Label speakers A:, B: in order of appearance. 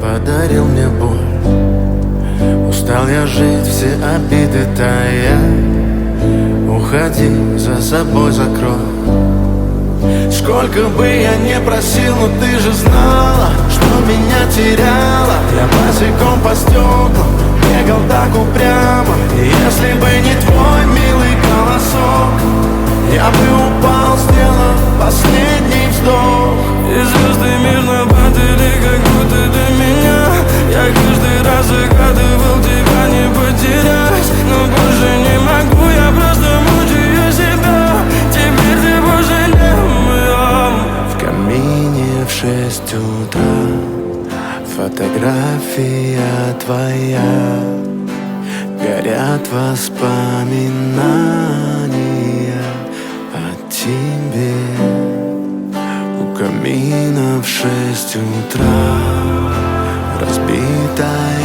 A: подарил мне боль. Устал я жить, все обиды тая. Уходи, за собой закрой. Сколько бы я не просил, но ты же знала, что меня теряла. Я босиком по стеклам бегал так упрямо. И если бы не твой милый голосок, я бы упал, сделав последний вздох.
B: И звезды мирно падали, как будто до меня. Я каждый раз загадывал тебя не потерять, но больше не могу, я просто мучаю себя. Теперь ты больше не моя.
A: В камине в 6 утра фотография твоя. Горят воспоминания о тебе. У камина в 6 утра разбитая